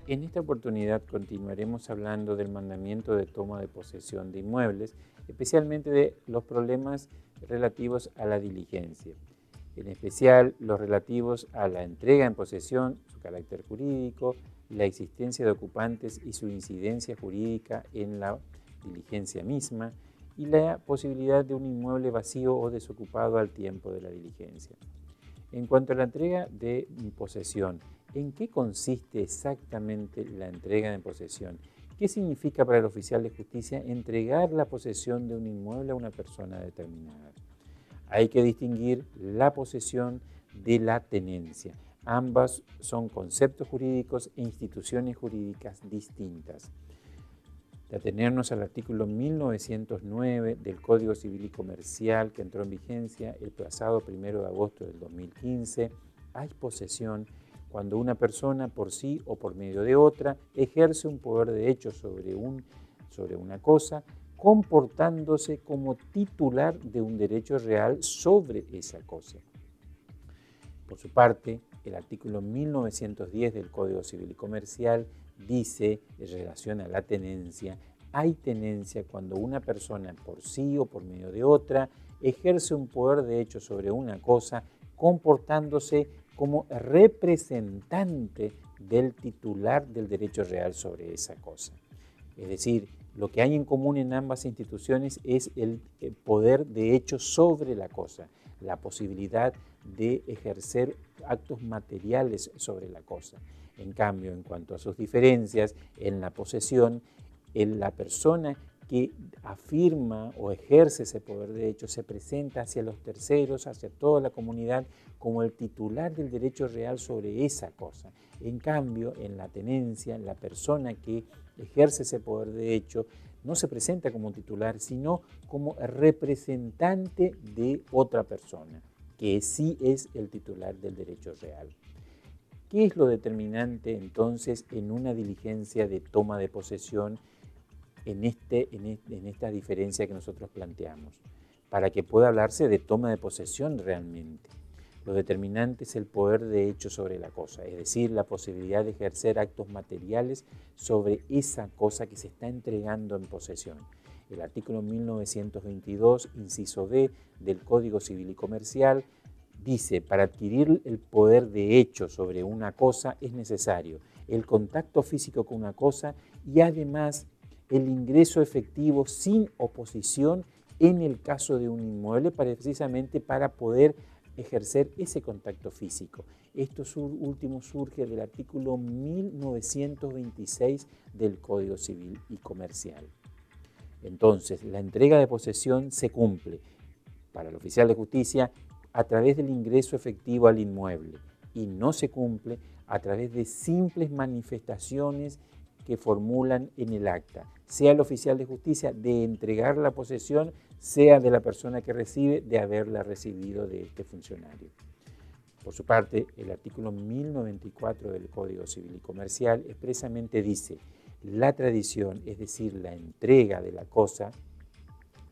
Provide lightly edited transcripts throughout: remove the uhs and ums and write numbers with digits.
En esta oportunidad continuaremos hablando del mandamiento de toma de posesión de inmuebles, especialmente de los problemas relativos a la diligencia, en especial los relativos a la entrega en posesión, su carácter jurídico, la existencia de ocupantes y su incidencia jurídica en la diligencia misma, y la posibilidad de un inmueble vacío o desocupado al tiempo de la diligencia. En cuanto a la entrega de posesión, ¿en qué consiste exactamente la entrega de posesión? ¿Qué significa para el oficial de justicia entregar la posesión de un inmueble a una persona determinada? Hay que distinguir la posesión de la tenencia. Ambas son conceptos jurídicos e instituciones jurídicas distintas. De atenernos al artículo 1909 del Código Civil y Comercial que entró en vigencia el pasado 1 de agosto del 2015, hay posesión cuando una persona por sí o por medio de otra ejerce un poder de hecho sobre una cosa, comportándose como titular de un derecho real sobre esa cosa. Por su parte, el artículo 1910 del Código Civil y Comercial dice, en relación a la tenencia, hay tenencia cuando una persona por sí o por medio de otra ejerce un poder de hecho sobre una cosa, comportándose como representante del titular del derecho real sobre esa cosa. Es decir, lo que hay en común en ambas instituciones es el poder de hecho sobre la cosa, la posibilidad de ejercer actos materiales sobre la cosa. En cambio, en cuanto a sus diferencias, en la posesión, la persona que afirma o ejerce ese poder de hecho se presenta hacia los terceros, hacia toda la comunidad, como el titular del derecho real sobre esa cosa. En cambio, en la tenencia, la persona que ejerce ese poder de hecho no se presenta como titular, sino como representante de otra persona, que sí es el titular del derecho real. ¿Qué es lo determinante entonces en una diligencia de toma de posesión en esta diferencia que nosotros planteamos? Para que pueda hablarse de toma de posesión realmente, lo determinante es el poder de hecho sobre la cosa, es decir, la posibilidad de ejercer actos materiales sobre esa cosa que se está entregando en posesión. El artículo 1922, inciso B del Código Civil y Comercial, dice, para adquirir el poder de hecho sobre una cosa es necesario el contacto físico con una cosa y además el ingreso efectivo sin oposición en el caso de un inmueble, precisamente para poder ejercer ese contacto físico. Esto último surge del artículo 1926 del Código Civil y Comercial. Entonces, la entrega de posesión se cumple para el oficial de justicia a través del ingreso efectivo al inmueble y no se cumple a través de simples manifestaciones que formulan en el acta, sea el oficial de justicia de entregar la posesión, sea de la persona que recibe de haberla recibido de este funcionario. Por su parte, el artículo 1094 del Código Civil y Comercial expresamente dice, la tradición, es decir, la entrega de la cosa,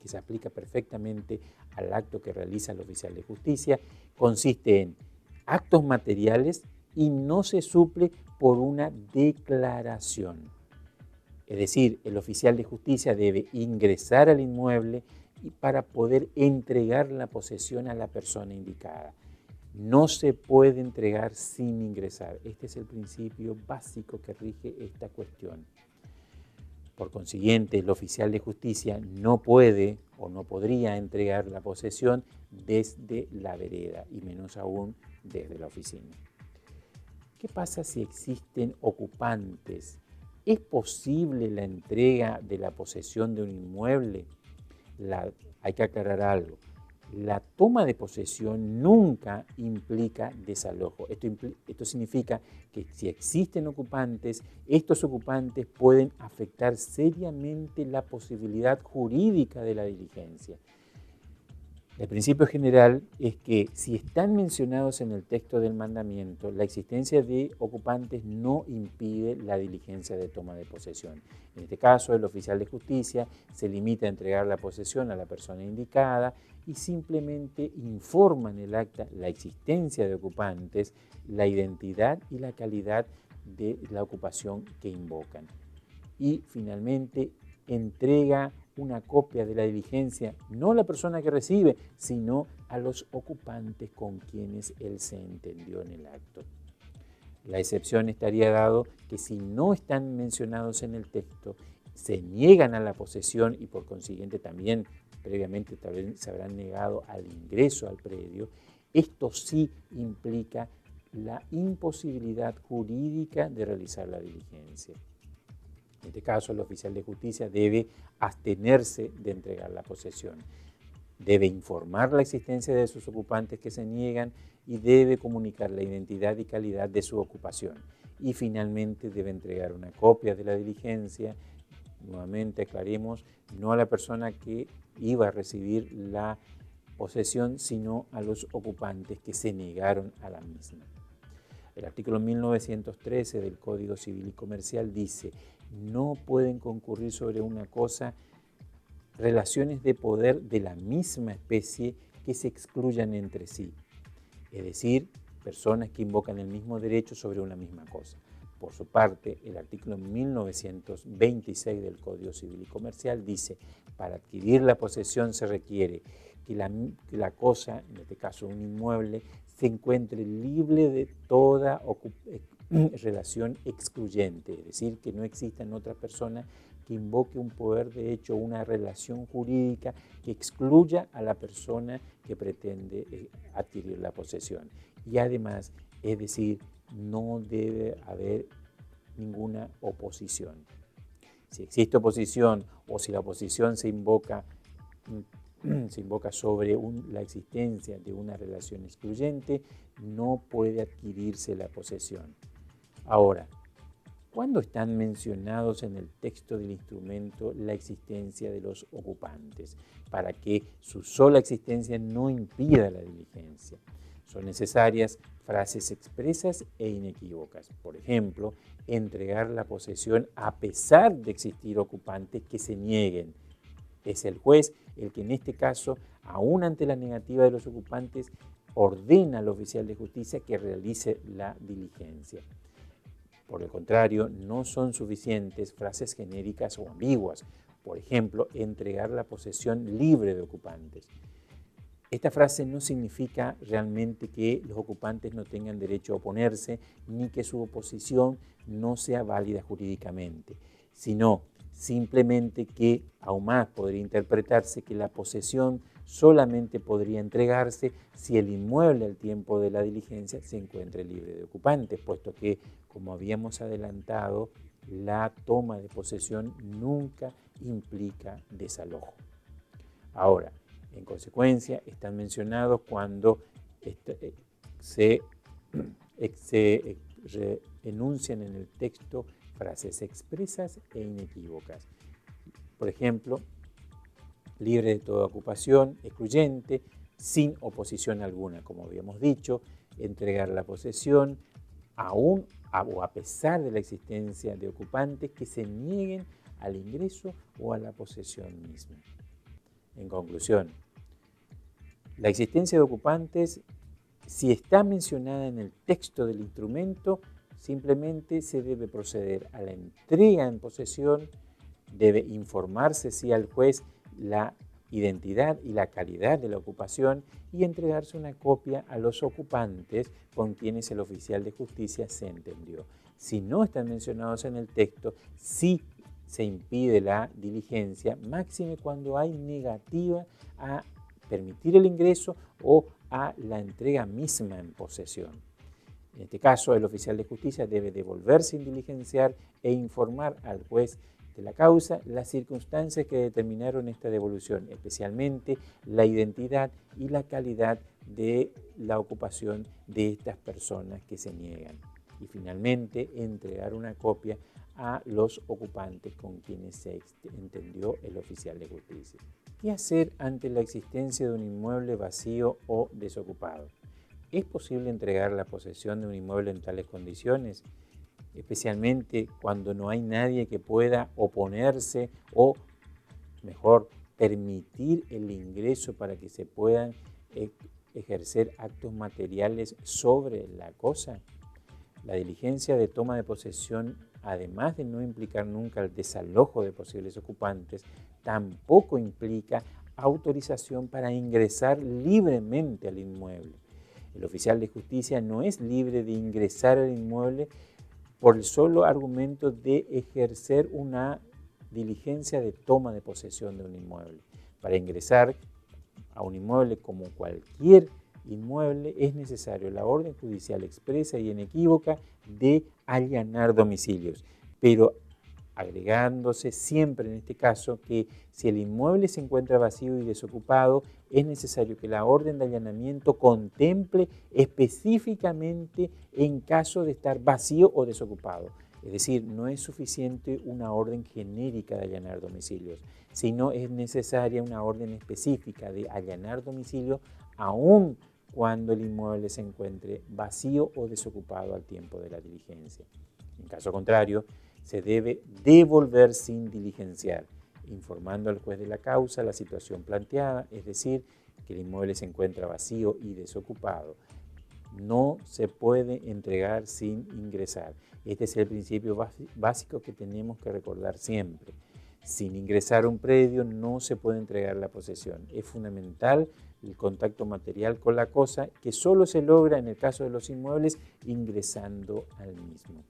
que se aplica perfectamente al acto que realiza el oficial de justicia, consiste en actos materiales y no se suple por una declaración. Es decir, el oficial de justicia debe ingresar al inmueble para poder entregar la posesión a la persona indicada. No se puede entregar sin ingresar. Este es el principio básico que rige esta cuestión. Por consiguiente, el oficial de justicia no puede o no podría entregar la posesión desde la vereda y menos aún desde la oficina. ¿Qué pasa si existen ocupantes? ¿Es posible la entrega de la posesión de un inmueble? Hay que aclarar algo. La toma de posesión nunca implica desalojo. Esto significa que si existen ocupantes, estos ocupantes pueden afectar seriamente la posibilidad jurídica de la diligencia. El principio general es que si están mencionados en el texto del mandamiento, la existencia de ocupantes no impide la diligencia de toma de posesión. En este caso, el oficial de justicia se limita a entregar la posesión a la persona indicada y simplemente informa en el acta la existencia de ocupantes, la identidad y la calidad de la ocupación que invocan. Y finalmente entrega una copia de la diligencia, no a la persona que recibe, sino a los ocupantes con quienes él se entendió en el acto. La excepción estaría dado que si no están mencionados en el texto, se niegan a la posesión y por consiguiente también previamente se habrán negado al ingreso al predio, esto sí implica la imposibilidad jurídica de realizar la diligencia. En este caso, el oficial de justicia debe abstenerse de entregar la posesión. Debe informar la existencia de sus ocupantes que se niegan y debe comunicar la identidad y calidad de su ocupación. Y finalmente debe entregar una copia de la diligencia. Nuevamente aclaremos, no a la persona que iba a recibir la posesión, sino a los ocupantes que se negaron a la misma. El artículo 1913 del Código Civil y Comercial dice: no pueden concurrir sobre una cosa relaciones de poder de la misma especie que se excluyan entre sí, es decir, personas que invocan el mismo derecho sobre una misma cosa. Por su parte, el artículo 1926 del Código Civil y Comercial dice: para adquirir la posesión se requiere que la cosa, en este caso un inmueble, se encuentre libre de toda relación excluyente, es decir, que no existan otras personas que invoque un poder de hecho, una relación jurídica que excluya a la persona que pretende adquirir la posesión. Y además, es decir, no debe haber ninguna oposición. Si existe oposición o si la oposición se invoca sobre la existencia de una relación excluyente, no puede adquirirse la posesión. Ahora, ¿cuándo están mencionados en el texto del instrumento la existencia de los ocupantes? Para que su sola existencia no impida la diligencia. Son necesarias frases expresas e inequívocas. Por ejemplo, entregar la posesión a pesar de existir ocupantes que se nieguen. Es el juez el que en este caso, aún ante la negativa de los ocupantes, ordena al oficial de justicia que realice la diligencia. Por el contrario, no son suficientes frases genéricas o ambiguas. Por ejemplo, entregar la posesión libre de ocupantes. Esta frase no significa realmente que los ocupantes no tengan derecho a oponerse ni que su oposición no sea válida jurídicamente, sino simplemente que aún más podría interpretarse que la posesión solamente podría entregarse si el inmueble al tiempo de la diligencia se encuentre libre de ocupantes, puesto que, como habíamos adelantado, la toma de posesión nunca implica desalojo. Ahora, en consecuencia, están mencionados cuando se enuncian en el texto frases expresas e inequívocas. Por ejemplo, libre de toda ocupación, excluyente, sin oposición alguna, como habíamos dicho, entregar la posesión aún o a pesar de la existencia de ocupantes que se nieguen al ingreso o a la posesión misma. En conclusión, la existencia de ocupantes, si está mencionada en el texto del instrumento, simplemente se debe proceder a la entrega en posesión, debe informarse sí al juez la identidad y la calidad de la ocupación y entregarse una copia a los ocupantes con quienes el oficial de justicia se entendió. Si no están mencionados en el texto, sí se impide la diligencia, máxime cuando hay negativa a permitir el ingreso o a la entrega misma en posesión. En este caso, el oficial de justicia debe devolver sin diligenciar e informar al juez de la causa las circunstancias que determinaron esta devolución, especialmente la identidad y la calidad de la ocupación de estas personas que se niegan. Y finalmente, entregar una copia a los ocupantes con quienes se entendió el oficial de justicia. ¿Qué hacer ante la existencia de un inmueble vacío o desocupado? ¿Es posible entregar la posesión de un inmueble en tales condiciones? Especialmente cuando no hay nadie que pueda oponerse o, mejor, permitir el ingreso para que se puedan ejercer actos materiales sobre la cosa. La diligencia de toma de posesión, además de no implicar nunca el desalojo de posibles ocupantes, tampoco implica autorización para ingresar libremente al inmueble. El oficial de justicia no es libre de ingresar al inmueble por el solo argumento de ejercer una diligencia de toma de posesión de un inmueble. Para ingresar a un inmueble como cualquier inmueble es necesario la orden judicial expresa y inequívoca de allanar domicilios, pero agregándose siempre en este caso que si el inmueble se encuentra vacío y desocupado, es necesario que la orden de allanamiento contemple específicamente en caso de estar vacío o desocupado. Es decir, no es suficiente una orden genérica de allanar domicilios, sino es necesaria una orden específica de allanar domicilio aún cuando el inmueble se encuentre vacío o desocupado al tiempo de la diligencia. En caso contrario, se debe devolver sin diligenciar, informando al juez de la causa la situación planteada, es decir, que el inmueble se encuentra vacío y desocupado. No se puede entregar sin ingresar. Este es el principio básico que tenemos que recordar siempre. Sin ingresar a un predio no se puede entregar la posesión. Es fundamental el contacto material con la cosa, que solo se logra en el caso de los inmuebles ingresando al mismo.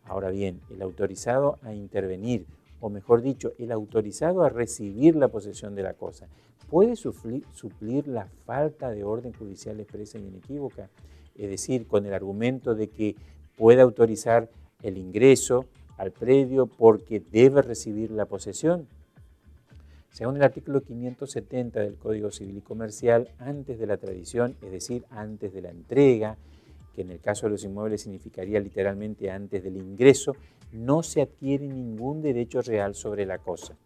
Ahora bien, el autorizado a intervenir, o mejor dicho, el autorizado a recibir la posesión de la cosa, ¿puede suplir la falta de orden judicial expresa y inequívoca? Es decir, con el argumento de que puede autorizar el ingreso al predio porque debe recibir la posesión. Según el artículo 570 del Código Civil y Comercial, antes de la tradición, es decir, antes de la entrega, que en el caso de los inmuebles significaría literalmente antes del ingreso, no se adquiere ningún derecho real sobre la cosa.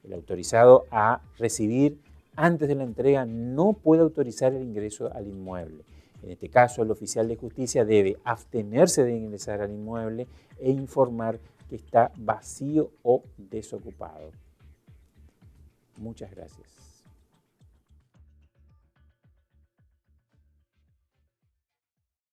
El autorizado a recibir antes de la entrega no puede autorizar el ingreso al inmueble. En este caso, el oficial de justicia debe abstenerse de ingresar al inmueble e informar que está vacío o desocupado. Muchas gracias.